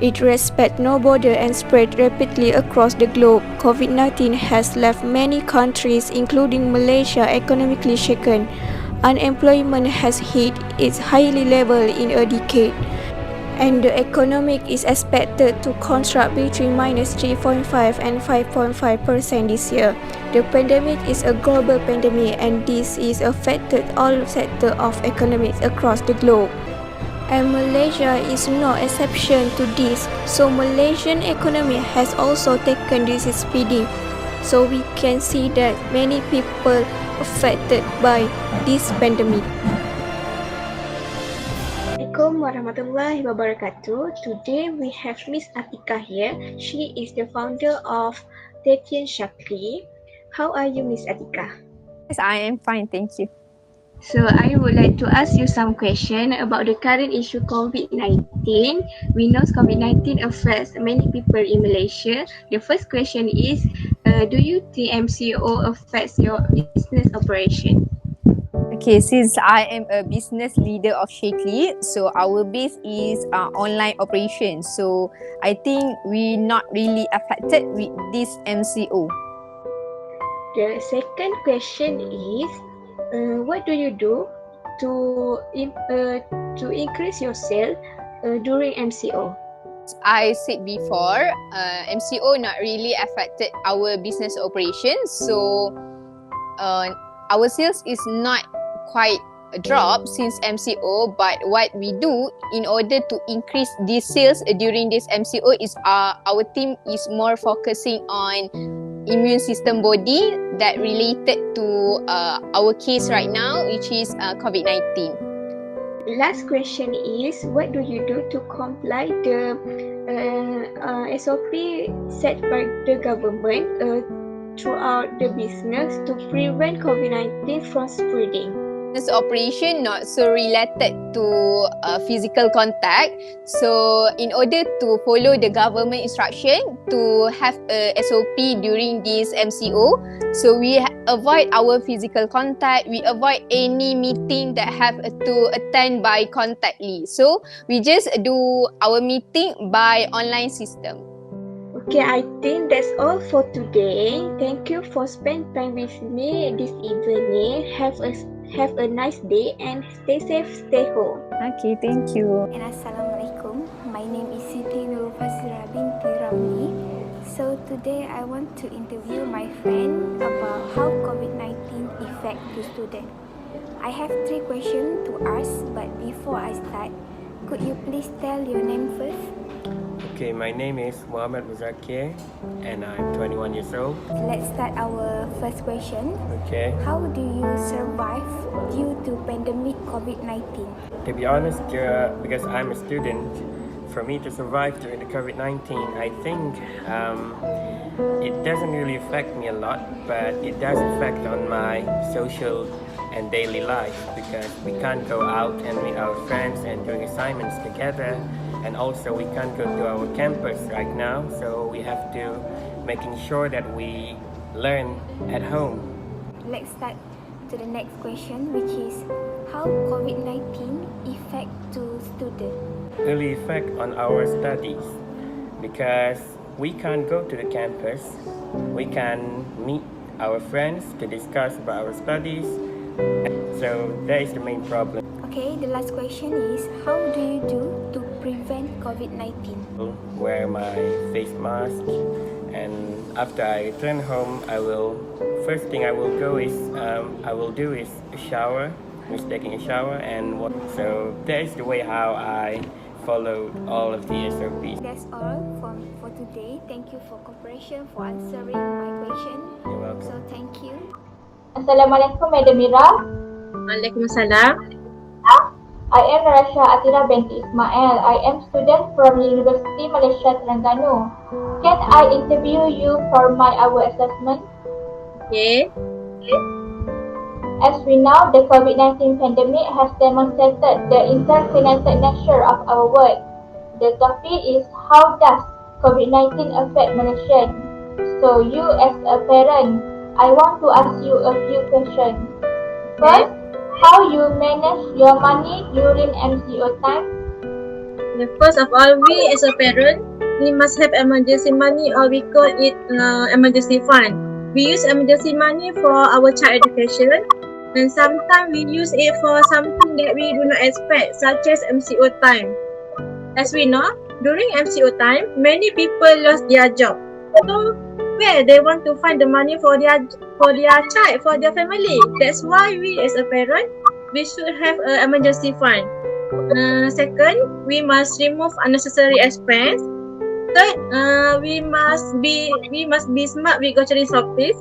It respects no border and spread rapidly across the globe. COVID-19 has left many countries, including Malaysia, economically shaken. Unemployment has hit its highest level in a decade, and the economy is expected to contract between -3.5 and 5.5% this year. The pandemic is a global pandemic, and this is affected all sectors of economics across the globe. And Malaysia is no exception to this. So Malaysian economy has also taken this speeding. So we can see that many people affected by this pandemic. Assalamualaikum warahmatullahi wabarakatuh. Today we have Miss Atika here. She is the founder of Tetien Shakti. How are you, Miss Atika? Yes, I am fine, thank you. So I would like to ask you some question about the current issue COVID-19. We know COVID-19 affects many people in Malaysia. The first question is, do you think MCO affects your business operation? Okay, since I am a business leader of Shakti, so our base is online operations. So I think we not really affected with this MCO. The second question is, what do you do to increase your sale during MCO? I said before, MCO not really affected our business operations. So our sales is not quite a drop since MCO, but what we do in order to increase these sales during this MCO is our team is more focusing on immune system body that related to our case right now, which is COVID-19. Last question is, what do you do to comply the SOP set by the government throughout the business to prevent COVID-19 from spreading? This operation not so related to physical contact. So in order to follow the government instruction to have a SOP during this MCO, so we avoid our physical contact. We avoid any meeting that have to attend by contactly. So we just do our meeting by online system. Okay, I think that's all for today. Thank you for spending time with me this evening. Have a nice day and stay safe, stay home. Okay, thank you. And Assalamualaikum. My name is Siti fazira binti ramli. So today I want to interview my friend about how COVID-19 affect the student. I have 3 questions to ask, but before I start, could you please tell your name first? Okay, my name is Mohamad and I'm 21 years old. Let's start our first question. Okay. How do you survive due to pandemic COVID-19? To be honest, because I'm a student, for me to survive during the COVID-19, I think it doesn't really affect me a lot, but it does affect on my social and daily life because we can't go out and meet our friends and doing assignments together. And also we can't go to our campus right now, so we have to making sure that we learn at home. Let's start to the next question, which is how COVID-19 affect to students? Really affect on our studies because we can't go to the campus. We can meet our friends to discuss about our studies. So that is the main problem. Okay, the last question is how do you do to prevent COVID-19? Wear my face mask, and after I return home, first thing I will do is a shower, taking a shower, and so that is the way how I followed all of the SOPs. That's all for today. Thank you for cooperation for answering my question. You're welcome. So thank you. Assalamualaikum, Madam Mira. Waalaikumsalam. I am nuraisyah athirah binti Ismail. I am student from University Malaysia Terengganu. Can I interview you for our assessment? Okay. As we know, the COVID-19 pandemic has demonstrated the interconnected nature of our world. The topic is how does COVID-19 affect Malaysians? So you as a parent, I want to ask you a few questions. Okay. First, how you manage your money during MCO time? First of all, we as a parent, we must have emergency money, or we call it emergency fund. We use emergency money for our child education, and sometimes we use it for something that we do not expect, such as MCO time. As we know, during MCO time, many people lost their job. So, where they want to find the money for their child, for their family. That's why we as a parent, we should have an emergency fund. Second, we must remove unnecessary expense. Third, we must be smart with grocery shopping.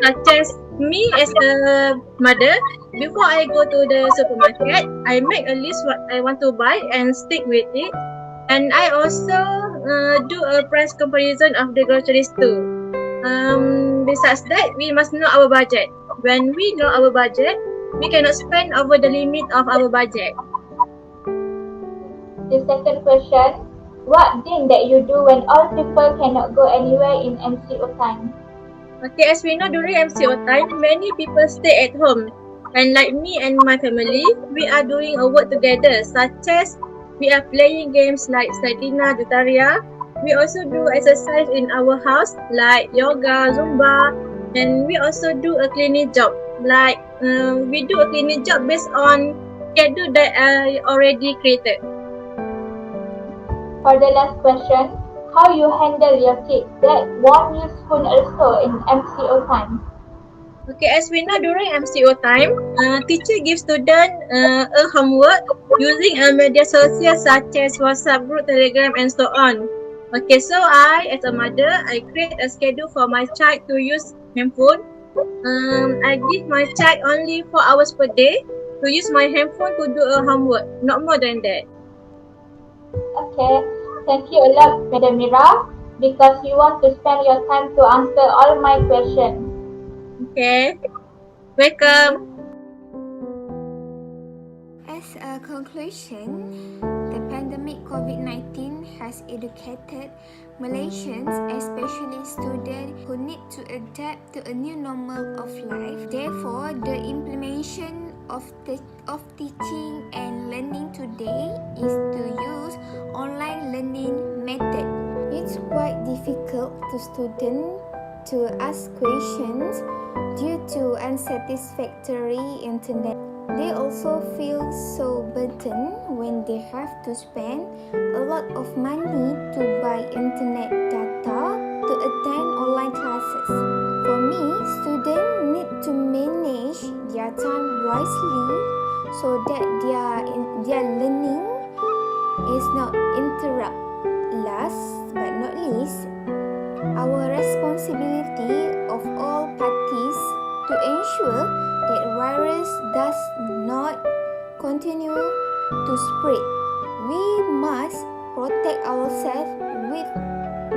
Such as me as a mother, before I go to the supermarket, I make a list what I want to buy and stick with it. And I also do a price comparison of the groceries too. Besides that, we must know our budget. When we know our budget, we cannot spend over the limit of our budget. The second question, what thing that you do when all people cannot go anywhere in MCO time? Okay, as we know, during MCO time, many people stay at home. And like me and my family, we are doing a work together, such as we are playing games like Saidina, Jutaria. We also do exercise in our house, like yoga, Zumba, and we also do a cleaning job. Like we do a cleaning job based on schedule that I already created. For the last question, how you handle your kids that won't use phone also in MCO time? Okay, as we know, during MCO time, teacher gives student a homework using a media social such as WhatsApp group, Telegram, and so on. Okay, so I, as a mother, I create a schedule for my child to use handphone. I give my child only 4 hours per day to use my handphone to do a homework, not more than that. Okay, thank you a lot, Madam Mira, because you want to spend your time to answer all my questions. Okay, welcome. As a conclusion, the pandemic COVID-19 has educated Malaysians, especially students, who need to adapt to a new normal of life. Therefore, the implementation of teaching and learning today is to use online learning method. It's quite difficult to students to ask questions due to unsatisfactory internet. They also feel so burdened when they have to spend a lot of money to buy internet data to attend online classes. For me, students need to manage their time wisely so that their learning is not interrupted. Last but not least, our responsibility of all parties to ensure that virus does not continue to spread. We must protect ourselves with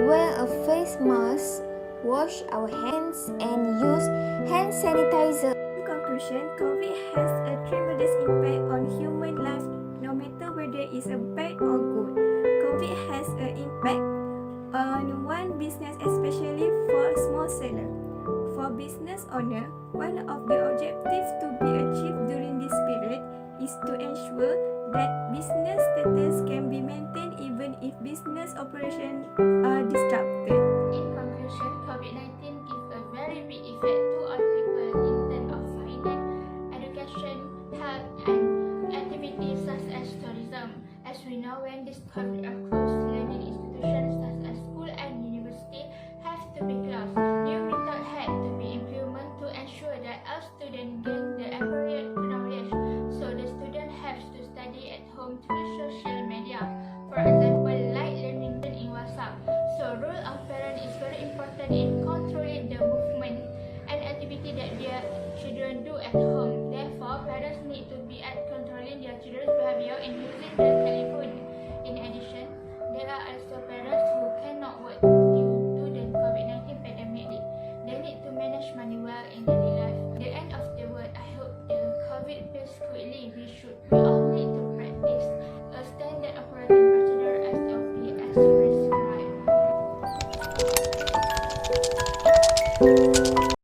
wear a face mask, wash our hands, and use hand sanitizer. In conclusion, COVID has a tremendous impact on human life, no matter whether it's a bad or good. COVID has an impact on one business, especially for small seller. For business owner, one of the objectives to be achieved during this period is to ensure that business status can be maintained even if business operations are disrupted. In conclusion, COVID-19 gives a very big effect to all people in terms of finance, education, health, and activities such as tourism. As we know, when this COVID are closed, learning institutions such as school and university have to be closed. New methods had to be implemented to ensure that all students gain the appropriate knowledge. So the student has to study at home through social media. For example, like learning in WhatsApp. So role of parents is very important in controlling the movement and activity that their children do at home. Therefore, parents need to be at controlling their children's behavior in using the telephone. In addition, there are also parents who cannot work due to the COVID-19 pandemic. They need to manage money well in daily life. The end of the word, I hope the Bye.